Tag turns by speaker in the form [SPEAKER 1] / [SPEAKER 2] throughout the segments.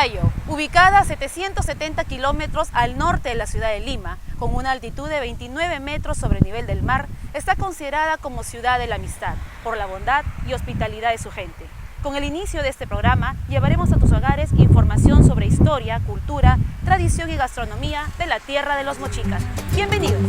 [SPEAKER 1] Chiclayo, ubicada a 770 kilómetros al norte de la ciudad de Lima, con una altitud de 29 metros sobre el nivel del mar, está considerada como ciudad de la amistad, por la bondad y hospitalidad de su gente. Con el inicio de este programa, llevaremos a tus hogares información sobre historia, cultura, tradición y gastronomía de la tierra de los mochicas. ¡Bienvenidos!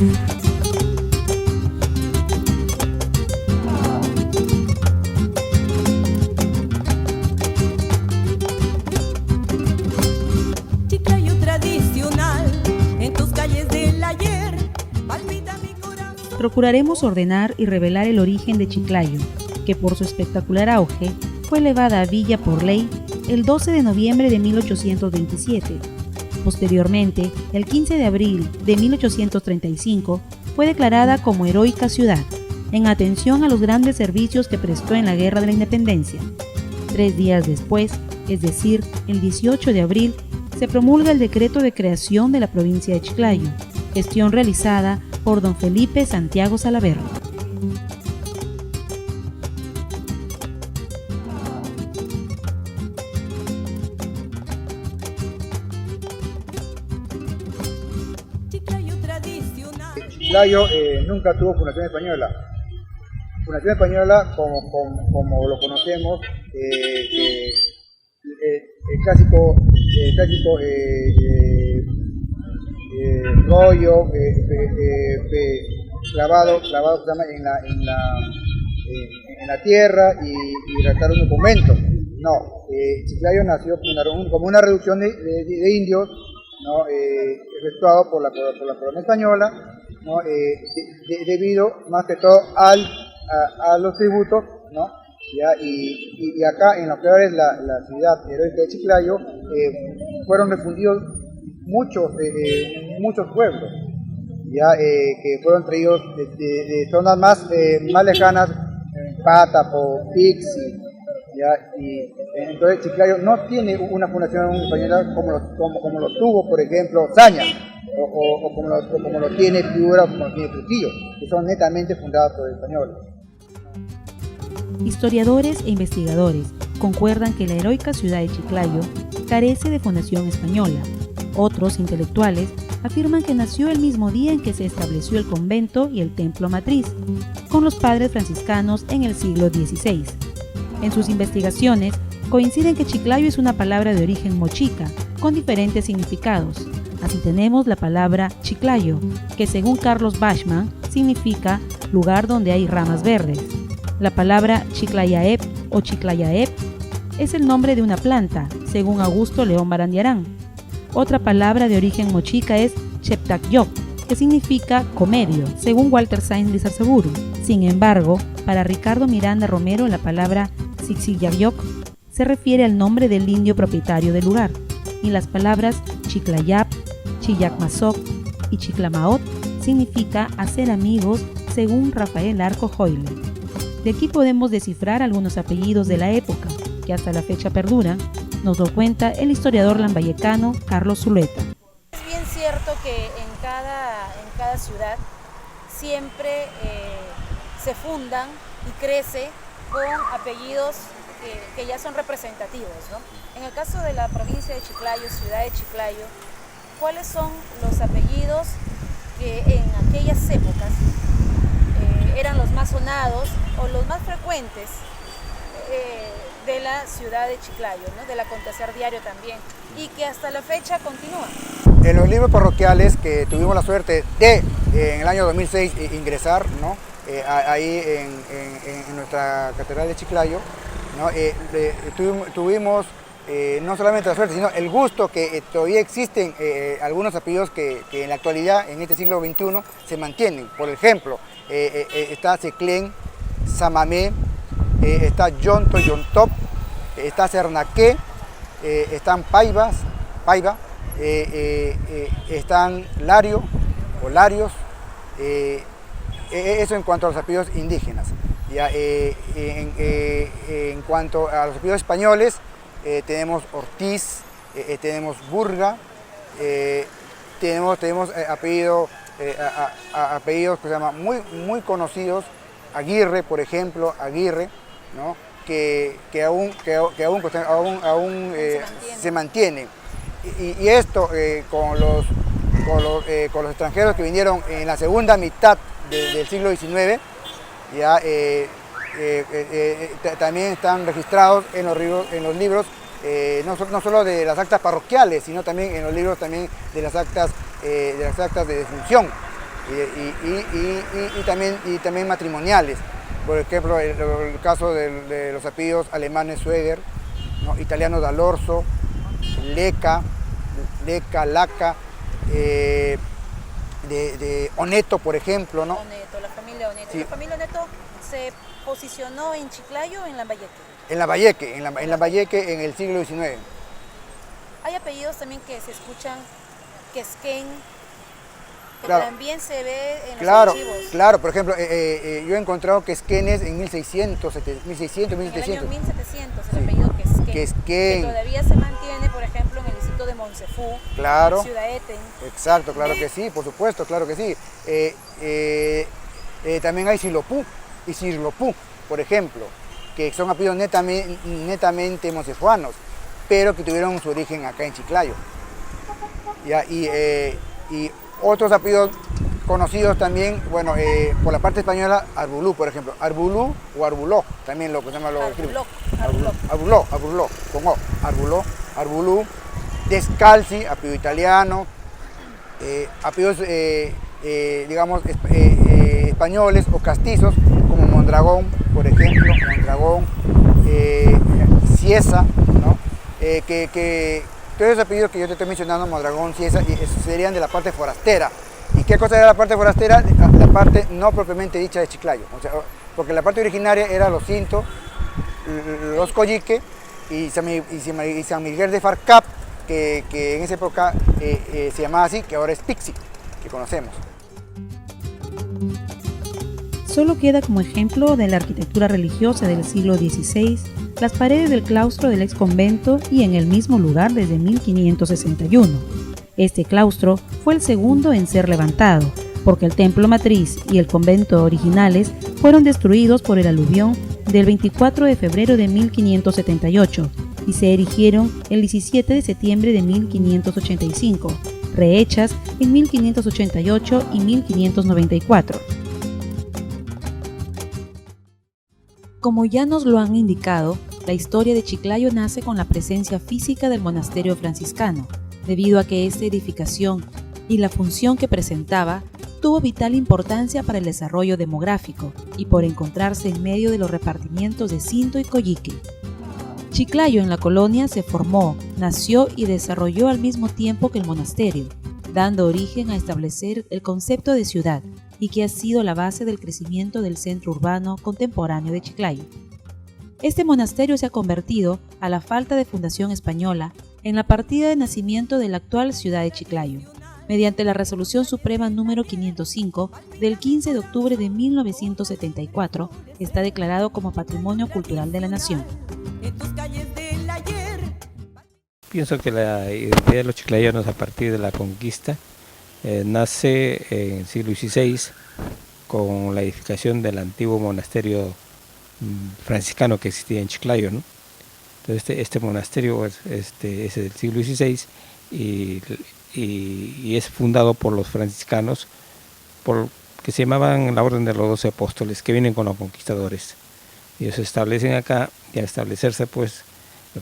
[SPEAKER 2] Procuraremos ordenar y revelar el origen de Chiclayo, que por su espectacular auge fue elevada a villa por ley el 12 de noviembre de 1827. Posteriormente, el 15 de abril de 1835, fue declarada como heroica ciudad, en atención a los grandes servicios que prestó en la Guerra de la Independencia. 3 días después, es decir, el 18 de abril, se promulga el decreto de creación de la provincia de Chiclayo, gestión realizada por don Felipe Santiago Salaverry.
[SPEAKER 3] Chiclayo nunca tuvo fundación española. Fundación española, como lo conocemos, el clásico rollo clavado en la tierra y redactar un documento. No, Chiclayo nació como una reducción de indios, ¿no? Efectuado por la corona española, ¿no? Debido más que todo a los tributos, ¿no? Y acá en lo que ahora es la ciudad heroica de Chiclayo, fueron refundidos muchos pueblos, que fueron traídos de zonas más lejanas, Pátapo, Pixi, y entonces Chiclayo no tiene una fundación española como lo tuvo, por ejemplo, Zaña, o como lo tiene Piura, o como lo tiene Trujillo, que son netamente fundadas por españoles.
[SPEAKER 2] Historiadores e investigadores concuerdan que la heroica ciudad de Chiclayo carece de fundación española. Otros intelectuales afirman que nació el mismo día en que se estableció el convento y el templo matriz, con los padres franciscanos en el siglo XVI. En sus investigaciones coinciden que Chiclayo es una palabra de origen mochica, con diferentes significados. Así tenemos la palabra Chiclayo, que según Carlos Bachmann significa lugar donde hay ramas verdes. La palabra Chiclayaep o Chiclayaep es el nombre de una planta, según Augusto León Barandiarán. Otra palabra de origen mochica es Cheptacyop, que significa comedio, según Walter Sainz Lizarzaburu. Sin embargo, para Ricardo Miranda Romero, la palabra Xixiyayoc se refiere al nombre del indio propietario del lugar, y las palabras Chiclayap, Chiyacmazoc y Chiclamaot significa hacer amigos, según Rafael Arco Joyle. De aquí podemos descifrar algunos apellidos de la época, que hasta la fecha perduran, nos lo cuenta el historiador lambayecano Carlos Zuleta.
[SPEAKER 1] Es bien cierto que en cada ciudad siempre se fundan y crece con apellidos que ya son representativos, ¿no? En el caso de la provincia de Chiclayo, ciudad de Chiclayo, ¿cuáles son los apellidos que en aquellas épocas eran los más sonados o los más frecuentes de la ciudad de Chiclayo, ¿no? Del acontecer diario también, y que hasta la fecha continúan?
[SPEAKER 3] En los libros parroquiales que tuvimos la suerte de, en el año 2006, ingresar, ¿no? Ahí en nuestra catedral de Chiclayo, ¿no? Tuvimos no solamente la suerte, sino el gusto que todavía existen algunos apellidos que en la actualidad, en este siglo XXI, se mantienen. Por ejemplo, está Seclén, Samamé, está Yonto, Yontop, está Cernaqué, están Paiva, están Lario o Larios, eso en cuanto a los apellidos indígenas. Ya, en cuanto a los apellidos españoles, tenemos Ortiz, tenemos Burga, tenemos apellidos que se llaman muy conocidos, Aguirre, por ejemplo, Aguirre, ¿no? aún se mantiene. Y esto con los extranjeros que vinieron en la segunda mitad del siglo XIX, ya también están registrados en los libros no solo de las actas parroquiales, sino también en los libros también de las actas de defunción y también matrimoniales. Por ejemplo, el caso de los apellidos alemanes Schweger, ¿no? Italianos D'Alorso, Leca, Laca, de Oneto, por ejemplo, ¿no?
[SPEAKER 1] Oneto, la familia Oneto.
[SPEAKER 3] Sí.
[SPEAKER 1] ¿La familia Oneto se posicionó en Chiclayo o en Lambayeque?
[SPEAKER 3] En Lambayeque en el siglo XIX.
[SPEAKER 1] Hay apellidos también que se escuchan, Quesquén, que
[SPEAKER 3] Claro.
[SPEAKER 1] también se ve en los archivos.
[SPEAKER 3] Claro, por ejemplo, yo he encontrado Quesquenes en 1600, 1700,
[SPEAKER 1] En el año
[SPEAKER 3] 1700.
[SPEAKER 1] 1700 el
[SPEAKER 3] Sí.
[SPEAKER 1] apellido Quesquén,
[SPEAKER 3] Quesquén.
[SPEAKER 1] que todavía se mantiene, por ejemplo, en el distrito de Monsefú,
[SPEAKER 3] Claro.
[SPEAKER 1] en Ciudad Eten.
[SPEAKER 3] Exacto, claro que sí, por supuesto, claro que sí. También hay Silopú y Cirlopú, por ejemplo, que son apellidos netamente monsefuanos, pero que tuvieron su origen acá en Chiclayo. Ya, y otros apellidos conocidos también, bueno, por la parte española, Arbulú, por ejemplo. Arbulú o Arbuló, también lo que se llama los Arbuló, con O. Arbulú, Descalzi, apellido italiano, apellidos, digamos, españoles o castizos, como Mondragón, por ejemplo, Cieza, ¿no? Todos esos apellidos que yo te estoy mencionando, Mondragón, Cieza, serían de la parte forastera. ¿Y qué cosa era la parte forastera? La parte no propiamente dicha de Chiclayo, o sea, porque la parte originaria era los Cintos, los Coyique y San Miguel de Farcap, que en esa época se llamaba así, que ahora es Pixi, que conocemos.
[SPEAKER 2] Solo queda como ejemplo de la arquitectura religiosa del siglo XVI las paredes del claustro del ex convento y en el mismo lugar desde 1561. Este claustro fue el segundo en ser levantado, porque el templo matriz y el convento originales fueron destruidos por el aluvión del 24 de febrero de 1578 y se erigieron el 17 de septiembre de 1585, rehechas en 1588 y 1594. Como ya nos lo han indicado, la historia de Chiclayo nace con la presencia física del monasterio franciscano, debido a que esta edificación y la función que presentaba tuvo vital importancia para el desarrollo demográfico y por encontrarse en medio de los repartimientos de Cinto y Coyique. Chiclayo en la colonia se formó, nació y desarrolló al mismo tiempo que el monasterio, dando origen a establecer el concepto de ciudad y que ha sido la base del crecimiento del centro urbano contemporáneo de Chiclayo. Este monasterio se ha convertido, a la falta de fundación española, en la partida de nacimiento de la actual ciudad de Chiclayo, mediante la Resolución Suprema número 505 del 15 de octubre de 1974, está declarado como Patrimonio Cultural de la Nación.
[SPEAKER 4] Pienso que la identidad de los chiclayanos a partir de la conquista nace en el siglo XVI con la edificación del antiguo monasterio franciscano que existía en Chiclayo, ¿no? Entonces este monasterio es del siglo XVI y es fundado por los franciscanos, que se llamaban la Orden de los 12 Apóstoles, que vienen con los conquistadores. Ellos se establecen acá y al establecerse pues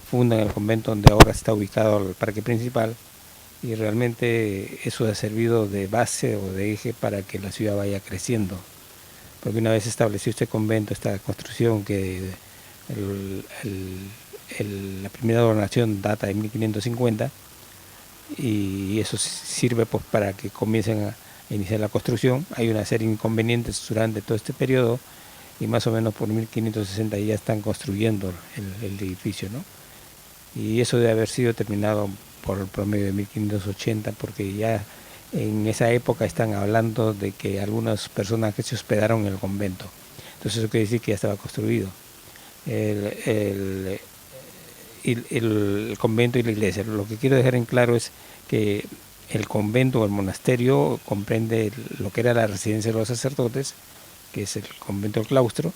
[SPEAKER 4] fundan el convento donde ahora está ubicado el parque principal, y realmente eso ha servido de base o de eje para que la ciudad vaya creciendo, porque una vez establecido este convento, esta construcción que la primera donación data de 1550, y eso sirve pues para que comiencen a iniciar la construcción. Hay una serie de inconvenientes durante todo este periodo y más o menos por 1560 ya están construyendo el edificio, ¿no? Y eso debe haber sido terminado por el promedio de 1580, porque ya en esa época están hablando de que algunos personajes se hospedaron en el convento. Entonces eso quiere decir que ya estaba construido el convento y la iglesia. Lo que quiero dejar en claro es que el convento o el monasterio comprende lo que era la residencia de los sacerdotes, que es el convento del claustro,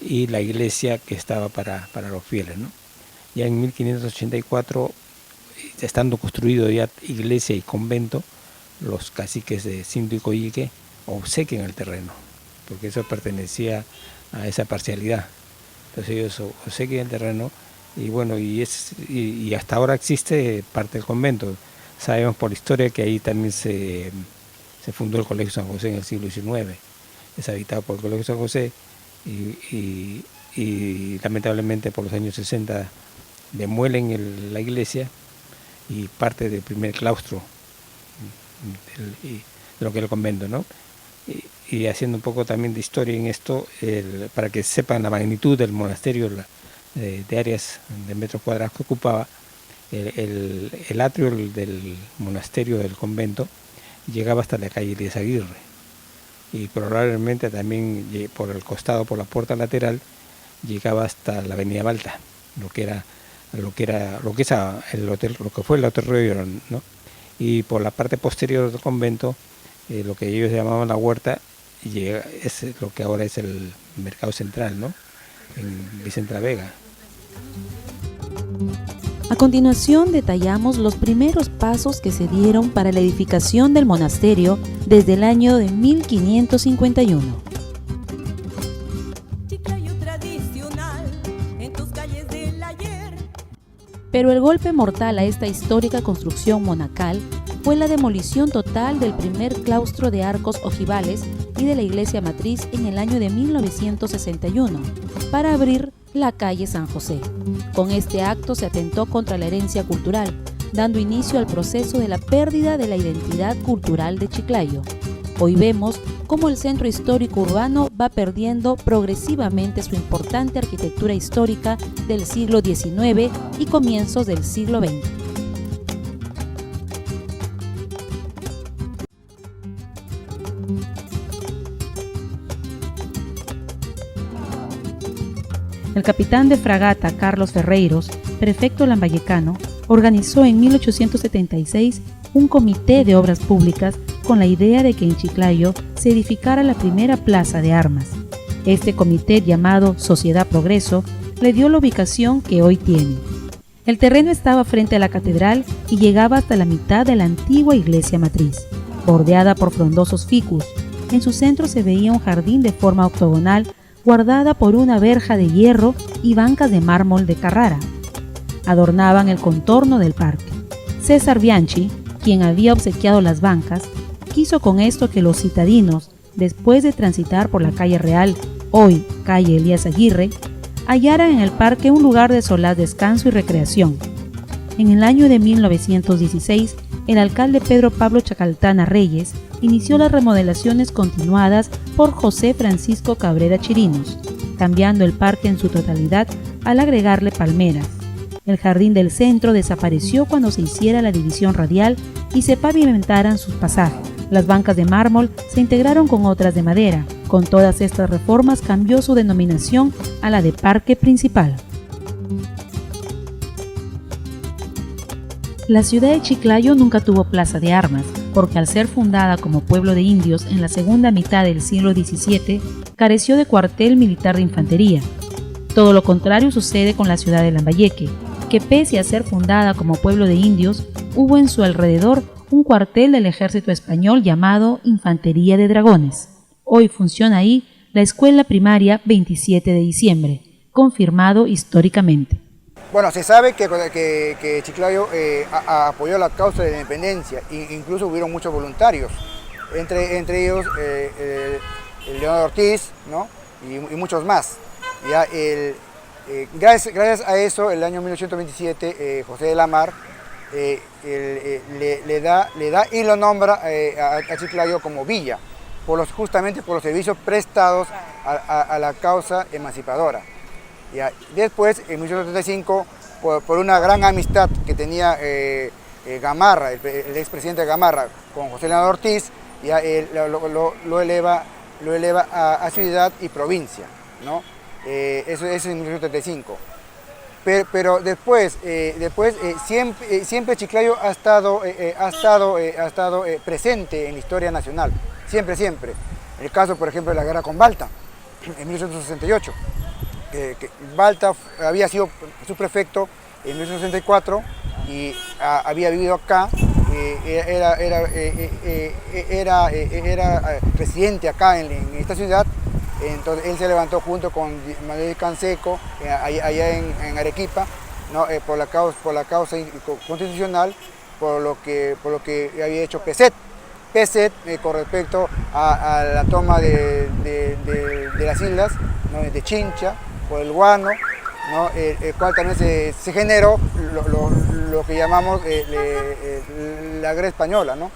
[SPEAKER 4] y la iglesia que estaba para los fieles, ¿no? Ya en 1584, estando construido ya iglesia y convento, los caciques de Cinto y Coyique obsequian el terreno, porque eso pertenecía a esa parcialidad. Entonces ellos obsequian el terreno y bueno, y hasta ahora existe parte del convento. Sabemos por historia que ahí también se fundó el Colegio San José en el siglo XIX. Es habitado por el Colegio San José y lamentablemente por los años 60 demuelen la iglesia y parte del primer claustro de lo que es el convento, ¿no? Y haciendo un poco también de historia en esto, para que sepan la magnitud del monasterio de áreas de metros cuadrados que ocupaba, el atrio del monasterio del convento llegaba hasta la calle Elías Aguirre y probablemente también por el costado, por la puerta lateral, llegaba hasta la avenida Balta, lo que fue el Hotel Río, ¿no? Y por la parte posterior del convento, lo que ellos llamaban la huerta, es lo que ahora es el mercado central, ¿no? En Vicente La Vega.
[SPEAKER 2] A continuación detallamos los primeros pasos que se dieron para la edificación del monasterio desde el año de 1551. Pero el golpe mortal a esta histórica construcción monacal fue la demolición total del primer claustro de arcos ojivales y de la iglesia matriz en el año de 1961, para abrir la calle San José. Con este acto se atentó contra la herencia cultural, dando inicio al proceso de la pérdida de la identidad cultural de Chiclayo. Hoy vemos cómo el centro histórico urbano va perdiendo progresivamente su importante arquitectura histórica del siglo XIX y comienzos del siglo XX. El capitán de fragata Carlos Ferreiros, prefecto lambayecano, organizó en 1876 un comité de obras públicas con la idea de que en Chiclayo se edificara la primera plaza de armas. Este comité, llamado Sociedad Progreso, le dio la ubicación que hoy tiene. El terreno estaba frente a la catedral y llegaba hasta la mitad de la antigua iglesia matriz, bordeada por frondosos ficus. En su centro se veía un jardín de forma octogonal guardada por una verja de hierro y bancas de mármol de Carrara. Adornaban el contorno del parque. César Bianchi, quien había obsequiado las bancas, quiso con esto que los citadinos, después de transitar por la calle Real, hoy calle Elías Aguirre, hallaran en el parque un lugar de solaz descanso y recreación. En el año de 1916, el alcalde Pedro Pablo Chacaltana Reyes inició las remodelaciones continuadas por José Francisco Cabrera Chirinos, cambiando el parque en su totalidad al agregarle palmeras. El jardín del centro desapareció cuando se hiciera la división radial y se pavimentaran sus pasajes. Las bancas de mármol se integraron con otras de madera. Con todas estas reformas cambió su denominación a la de Parque Principal. La ciudad de Chiclayo nunca tuvo plaza de armas, porque al ser fundada como pueblo de indios en la segunda mitad del siglo XVII, careció de cuartel militar de infantería. Todo lo contrario sucede con la ciudad de Lambayeque, que pese a ser fundada como pueblo de indios, hubo en su alrededor un cuartel del ejército español llamado Infantería de Dragones. Hoy funciona ahí la escuela primaria 27 de diciembre, confirmado históricamente.
[SPEAKER 3] Bueno, se sabe que Chiclayo apoyó la causa de la independencia, incluso hubieron muchos voluntarios, entre ellos el Leonardo Ortiz, ¿no? y muchos más. Ya gracias a eso, el año 1827, José de la Mar le da y lo nombra a Chiclayo como villa, justamente por los servicios prestados a la causa emancipadora. Ya, después, en 1835, por una gran amistad que tenía Gamarra, el expresidente Gamarra, con José Leonardo Ortiz, ya lo eleva a ciudad y provincia, ¿no? Eso es en 1835. Pero después siempre Chiclayo ha estado presente en la historia nacional, siempre. El caso, por ejemplo, de la guerra con Balta, en 1868. Balta había sido subprefecto en 1964 y había vivido acá, era residente acá en esta ciudad. Entonces él se levantó junto con Manuel Canseco allá en Arequipa, ¿no? por la causa constitucional, por lo que había hecho PSET con respecto a la toma de las islas, ¿no? de Chincha por el Guano, ¿no? el cual también se generó lo que llamamos la guerra española, ¿no?